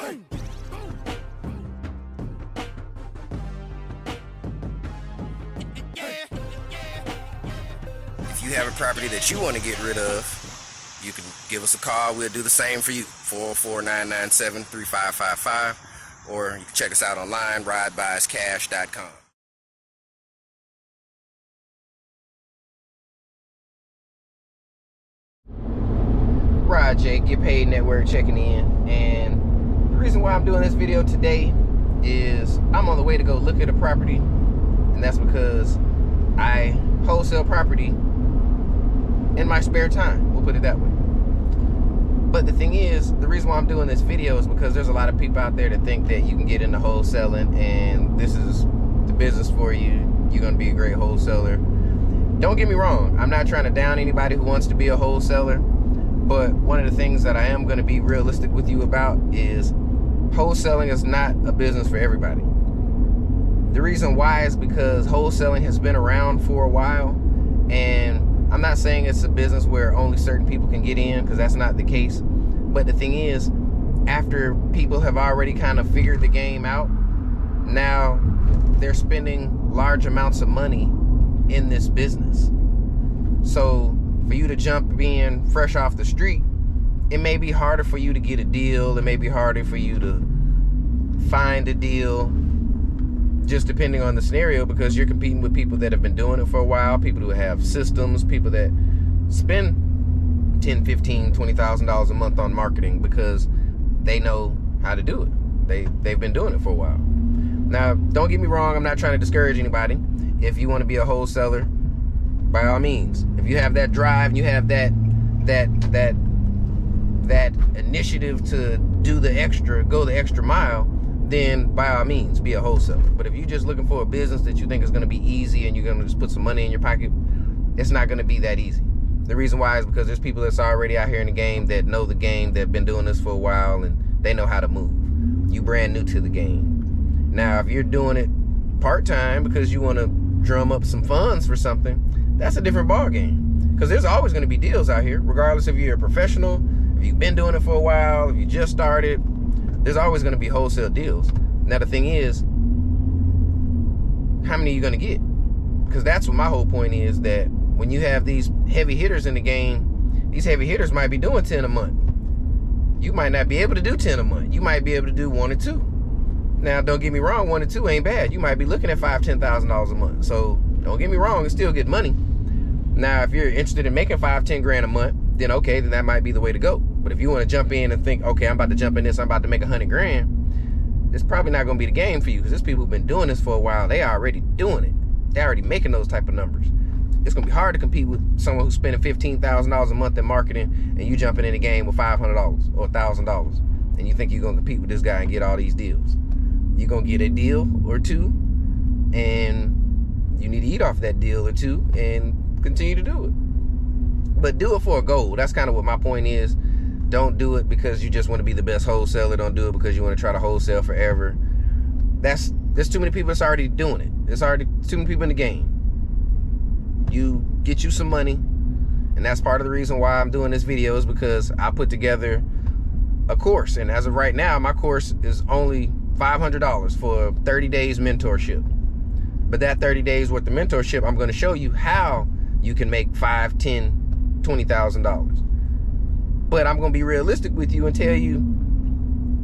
If you have a property that you want to get rid of, you can give us a call. We'll do the same for you. 404-997-3555. Or you can check us out online, ridebuyscash.com. Rod Jake, Get Paid Network checking in. And the reason why I'm doing this video today is I'm on the way to go look at a property. And that's because I wholesale property in my spare time. We'll put it that way. But the thing is, the reason why I'm doing this video is because there's a lot of people out there that think that you can get into wholesaling and this is the business for you. You're going to be a great wholesaler. Don't get me wrong. I'm not trying to down anybody who wants to be a wholesaler. But one of the things that I am going to be realistic with you about is wholesaling is not a business for everybody. The reason why is because wholesaling has been around for a while, and I'm not saying it's a business where only certain people can get in, because that's not the case. But the thing is, after people have already kind of figured the game out, now they're spending large amounts of money in this business. So for you to jump in fresh off the street, it may be harder for you to get a deal. It may be harder for you to find a deal, just depending on the scenario, because you're competing with people that have been doing it for a while, people who have systems, people that spend $10, $15, $20,000 a month on marketing because they know how to do it. They've been doing it for a while. Now, don't get me wrong, I'm not trying to discourage anybody. If you want to be a wholesaler, by all means. If you have that drive and you have that initiative to do the extra, go the extra mile, then by all means, be a wholesaler. But if you're just looking for a business that you think is going to be easy and you're going to just put some money in your pocket, it's not going to be that easy. The reason why is because there's people that's already out here in the game that know the game, that have been doing this for a while, and they know how to move. You brand new to the game. Now, if you're doing it part-time because you want to drum up some funds for something, that's a different ball game. Because there's always going to be deals out here, regardless if you're a professional, if you've been doing it for a while, if you just started. There's always going to be wholesale deals. Now, the thing is, how many are you going to get? Because that's what my whole point is, that when you have these heavy hitters in the game, these heavy hitters might be doing 10 a month. You might not be able to do 10 a month. You might be able to do 1 or 2. Now, don't get me wrong, 1 or 2 ain't bad. You might be looking at $5,000, $10,000 a month. So don't get me wrong, it's still good money. Now, if you're interested in making $5,000, $10,000 a month, then okay, then that might be the way to go. But if you want to jump in and think, okay, I'm about to jump in this, I'm about to make $100,000, it's probably not going to be the game for you, because there's people who've been doing this for a while. They are already doing it. They're already making those type of numbers. It's going to be hard to compete with someone who's spending $15,000 a month in marketing, and you jumping in the game with $500 or $1,000, and you think you're going to compete with this guy and get all these deals. You're going to get a deal or two, and you need to eat off that deal or two and continue to do it. But do it for a goal. That's kind of what my point is. Don't do it because you just want to be the best wholesaler. Don't do it because you want to try to wholesale forever. There's too many people that's already doing it. There's already too many people in the game. You get you some money, and that's part of the reason why I'm doing this video, is because I put together a course, and as of right now, my course is only $500 for 30 days mentorship. But that 30 days worth of mentorship, I'm going to show you how you can make $5,000, $10,000, $20,000. But I'm going to be realistic with you and tell you,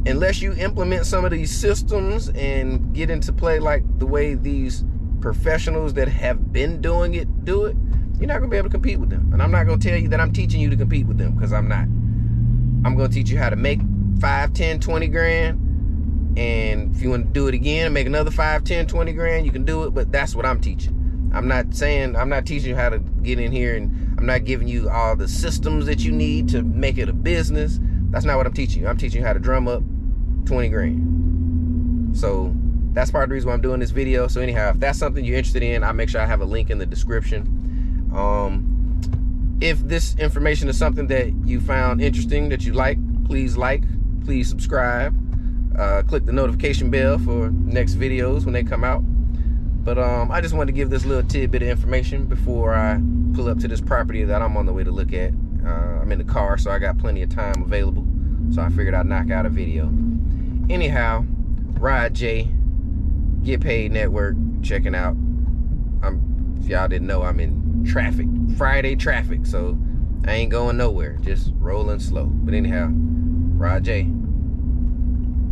unless you implement some of these systems and get into play like the way these professionals that have been doing it do it, you're not going to be able to compete with them. And I'm not going to tell you that I'm teaching you to compete with them, because I'm not. I'm going to teach you how to make 5, 10, 20 grand. And if you want to do it again and make another 5, 10, 20 grand, you can do it. But that's what I'm teaching. I'm not teaching you how to get in here, and I'm not giving you all the systems that you need to make it a business. That's not what I'm teaching you. I'm teaching you how to drum up 20 grand. So that's part of the reason why I'm doing this video. So anyhow, if that's something you're interested in, I'll make sure I have a link in the description. If this information is something that you found interesting, that you please subscribe. Click the notification bell for next videos when they come out. But I just wanted to give this little tidbit of information before I pull up to this property that I'm on the way to look at. I'm in the car, so I got plenty of time available. So I figured I'd knock out a video. anyhow, Rod J, Get Paid Network, checking out. If y'all didn't know, I'm in traffic, Friday traffic, so I ain't going nowhere, just rolling slow. But anyhow, Rod J,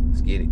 let's get it.